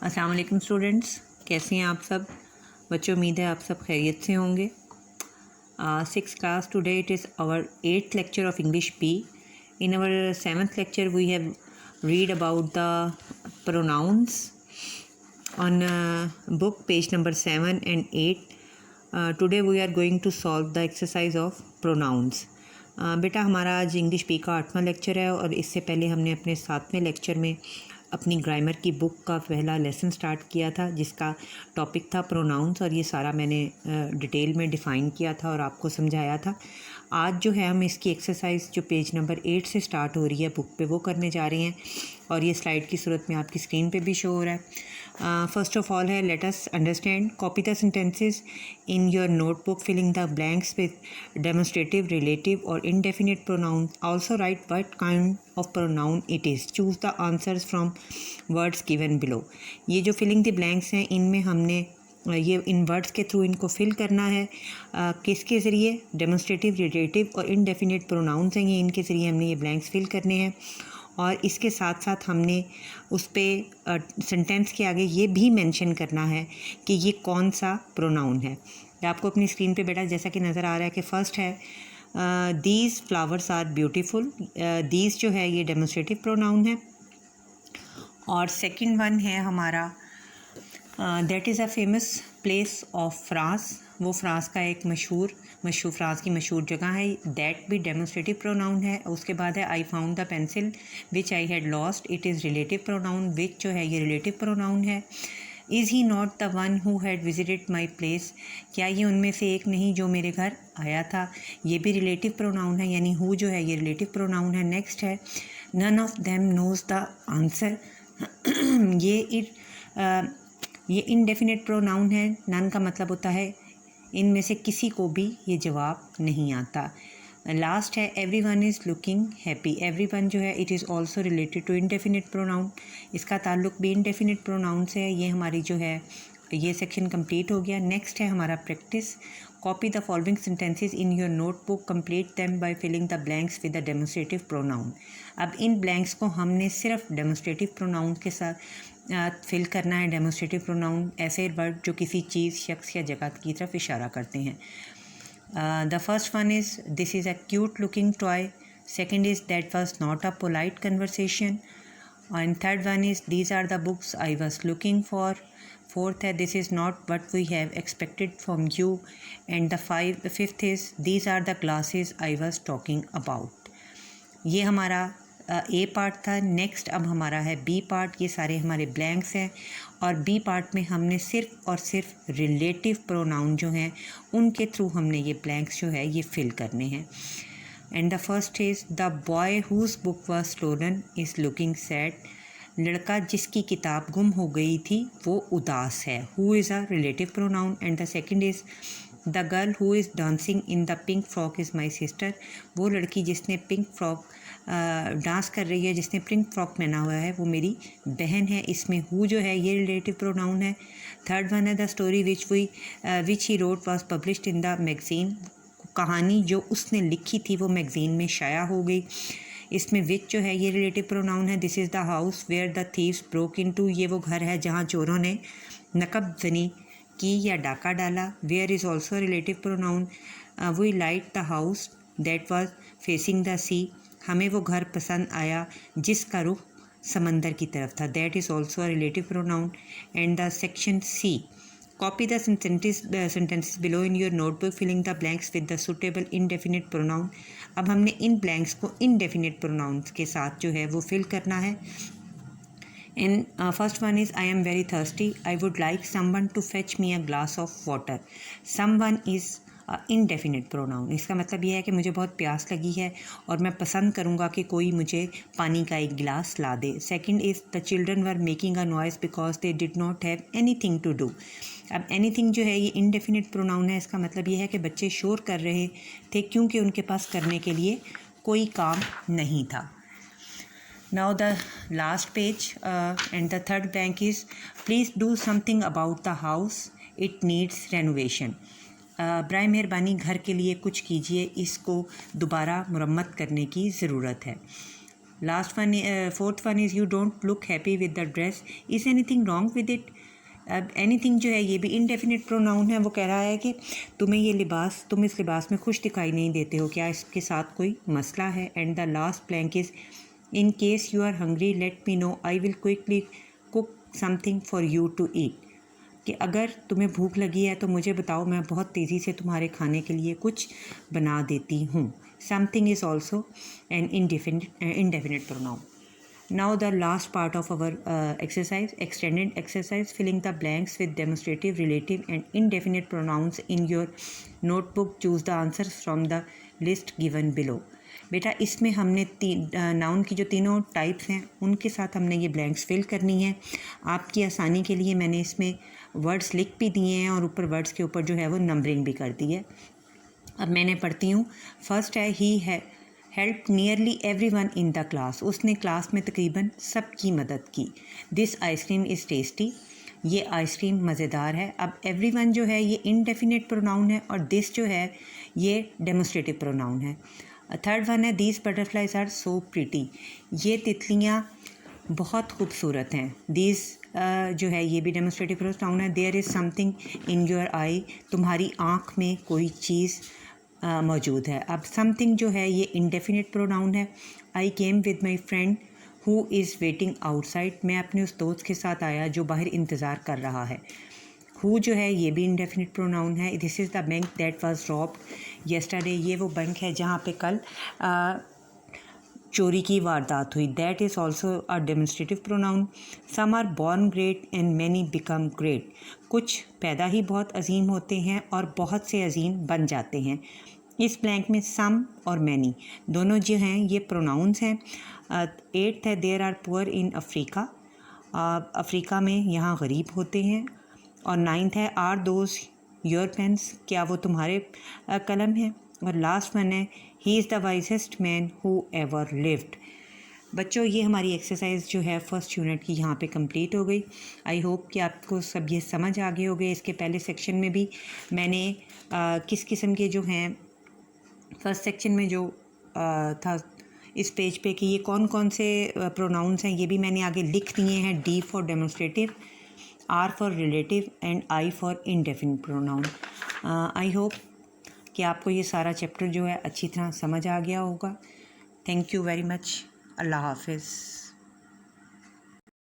अस्सलाम वालेकुम स्टूडेंट्स, कैसे हैं आप सब बच्चों। उम्मीद है आप सब खैरियत से होंगे। Six class today it is our 8th lecture of English पी। In our 7th lecture we have read about the pronouns on book page number 7 and 8. Today we are going to solve the exercise of pronouns. बेटा हमारा आज English P का 8वां lecture है और इससे पहले हमने अपने 7वें लेक्चर में अपनी ग्रामर की बुक का पहला लेसन स्टार्ट किया था जिसका टॉपिक था प्रोनाउंस, और ये सारा मैंने डिटेल में डिफ़ाइन किया था और आपको समझाया था। आज जो है हम इसकी एक्सरसाइज जो पेज नंबर 8 से स्टार्ट हो रही है बुक पे वो करने जा रहे हैं, और ये स्लाइड की सूरत में आपकी स्क्रीन पे भी शो हो रहा है। फर्स्ट ऑफ ऑल है let us understand, copy the sentences in your notebook, filling the blanks with demonstrative, relative और indefinite pronoun. Also write what kind of pronoun it is. Choose the answers from words given below. ये जो filling the blanks हैं इनमें हमने ये इन words के through इनको फिल करना है। किसके ज़रिए? डेमोन्स्ट्रेटिव, रिलेटिव और इनडेफिनिट प्रोनाउंस हैं ये, इनके ज़रिए हमने ये ब्लैंक्स फिल करने हैं। और इसके साथ साथ हमने उस पर सेंटेंस के आगे ये भी मेंशन करना है कि ये कौन सा प्रोनाउन है। आपको अपनी स्क्रीन पे बेटा जैसा कि नज़र आ रहा है कि फ़र्स्ट है these flowers are beautiful. These जो है ये डेमोन्स्ट्रेटिव प्रोनाउन है। और सेकंड वन है हमारा that is a famous place of France. वो फ्रांस का एक मशहूर फ्रांस की मशहूर जगह है। दैट भी डेमोन्स्ट्रेटिव प्रोनाउन है। उसके बाद है I found the pencil which I had lost. It is relative pronoun. Which जो है ये रिलेटिव प्रोनाउन है। Is he not the one who had visited my place. क्या ये उनमें से एक नहीं जो मेरे घर आया था। ये भी रिलेटिव प्रोनाउन है, यानी हु जो है ये रिलेटिव प्रोनाउन है। नेक्स्ट है none of them knows the answer. ये इनडेफिनिट प्रोनाउन है। नन का मतलब होता है इनमें से किसी को भी ये जवाब नहीं आता। लास्ट है everyone is looking happy. Everyone जो है it is also related to indefinite pronoun. इसका ताल्लुक भी इनडेफिनिट प्रोनाउन से है। ये हमारी जो है ये सेक्शन कंप्लीट हो गया। नेक्स्ट है हमारा practice. Copy the following sentences in your notebook, complete them by filling the blanks with the demonstrative pronoun. अब इन ब्लैंक्स को हमने सिर्फ डेमोन्स्ट्रेटिव प्रोनाउन के साथ फिल करना है। डेमोन्स्ट्रेटिव प्रोनाउन ऐसे वर्ड जो किसी चीज़, शख्स या जगह की तरफ इशारा करते हैं। The first one is this is a cute looking toy. Second is that was not a polite conversation. And third one is these are the books I was looking for. Fourth है this is not what we have expected from you. And the fifth is these are the glasses I was talking about. ये हमारा ए part था। Next अब हमारा है B part. ये सारे हमारे ब्लैंक्स हैं, और बी पार्ट में हमने सिर्फ और सिर्फ रिलेटिव प्रोनाउन जो हैं उनके थ्रू हमने ये ब्लैंक्स जो है ये फिल करने हैं। And the first is the boy whose book was stolen is looking sad. लड़का जिसकी किताब गुम हो गई थी वो उदास है। Who is a relative pronoun. And the second is the girl who is dancing in the pink frock is my sister. वो लड़की जिसने पिंक फ्रॉक डांस कर रही है, जिसने पिंक फ्रॉक पहना हुआ है, वो मेरी बहन है। इसमें हु जो है ये रिलेटिव प्रोनाउन है। थर्ड वन है the story which he wrote was published in the magazine. कहानी जो उसने लिखी थी वो मैगज़ीन में शाया हो गई। इसमें विच जो है ये रिलेटिव प्रोनाउन है। This is the house where the thieves broke into. ये वो घर है जहाँ चोरों ने नकबजनी की या डाका डाला। Where is also relative pronoun. We like the house that was facing the sea. हमें वो घर पसंद आया जिसका रुख समंदर की तरफ था। That is also a relative pronoun. And the section C, copy the sentences below in your notebook, filling the blanks with the suitable indefinite pronoun. अब हमने इन ब्लैंक्स को इनडेफिनिट प्रोनाउंस के साथ जो है वो फिल करना है। In first one is I am very thirsty. I would like someone to fetch me a glass of water. Someone is indefinite pronoun. इसका मतलब यह है कि मुझे बहुत प्यास लगी है और मैं पसंद करूँगा कि कोई मुझे पानी का एक गिलास ला दे। Second is the children were making a noise because they did not have anything to do. अब एनीथिंग जो है ये इनडेफिनिट प्रोनाउन है। इसका मतलब ये है कि बच्चे शोर कर रहे थे क्योंकि उनके पास करने के लिए कोई काम नहीं था। Now the last page and the third blank is please do something about the house. It needs renovation. बराए मेहरबानी घर के लिए कुछ कीजिए, इसको दोबारा मुरम्मत करने की ज़रूरत है। Last one, fourth one is you don't look happy with the dress, is anything wrong with it. अब एनीथिंग जो है ये भी इनडेफिनिट प्रोनाउन है, वो कह रहा है कि तुम्हें ये लिबास, तुम इस लिबास में खुश दिखाई नहीं देते हो, क्या इसके साथ कोई मसला है। And the last blank is in case you are hungry let me know, I will quickly cook something for you to eat, कि अगर तुम्हें भूख लगी है तो मुझे बताओ, मैं बहुत तेज़ी से तुम्हारे खाने के लिए कुछ बना देती हूँ। Something is also an indefinite pronoun. Now the last part of our exercise, extended exercise, filling the blanks with demonstrative, relative and indefinite pronouns in your notebook. Choose the answers from the list given below. बेटा इसमें हमने noun की जो तीनों types हैं उनके साथ हमने ये ब्लैंक्स फिल करनी है। आपकी आसानी के लिए मैंने इसमें वर्ड्स लिख भी दिए हैं और ऊपर वर्ड्स के ऊपर जो है वो नंबरिंग भी कर दी है। अब मैंने पढ़ती हूँ। फर्स्ट है ही है help nearly every one in the class, उसने क्लास में तकरीबन सबकी मदद की। दिस आइसक्रीम इज़ टेस्टी, ये आइसक्रीम मज़ेदार है। अब एवरी वन जो है ये इनडेफिनेट प्रोनाउन है और दिस जो है ये डेमोस्ट्रेटिव प्रोनाउन है। थर्ड वन है these butterflies are so pretty, ये तितलियाँ बहुत खूबसूरत हैं। दीज जो है ये भी डेमोस्ट्रेटिव प्रोनाउन है। There is something in your eye, तुम्हारी आँख में कोई चीज़ मौजूद है। अब समथिंग जो है ये इंडेफिनिट प्रोनाउन है। I came with my friend who is waiting outside, मैं अपने उस दोस्त के साथ आया जो बाहर इंतज़ार कर रहा है। हु जो है ये भी इंडेफिनिट प्रोनाउन है। This is the bank that was robbed yesterday, ये वो बैंक है जहाँ पे कल चोरी की वारदात हुई। That is also a demonstrative pronoun. Some are born great and many become great, कुछ पैदा ही बहुत अजीम होते हैं और बहुत से अजीम बन जाते हैं। इस ब्लैंक में सम और मैनी दोनों जो हैं ये प्रोनाउंस हैं। एट्थ है there are poor in Africa, Africa में यहाँ गरीब होते हैं। और नाइन्थ है आर दोज योर पेन्स, क्या वो तुम्हारे कलम हैं। और लास्ट वन है he is the wisest man who ever lived. बच्चों ये हमारी एक्सरसाइज जो है फर्स्ट यूनिट की यहाँ पे कंप्लीट हो गई। आई होप कि आपको सब ये समझ आ गए होंगे। इसके पहले सेक्शन में भी मैंने किस किस्म के जो हैं, फर्स्ट सेक्शन में जो था इस पेज पे कि ये कौन कौन से प्रोनाउंस हैं, ये भी मैंने आगे लिख दिए हैं। D for demonstrative, R for relative and I for indefinite pronoun. I hope कि आपको ये सारा चैप्टर जो है अच्छी तरह समझ आ गया होगा। Thank you very much. अल्लाह हाफिज़।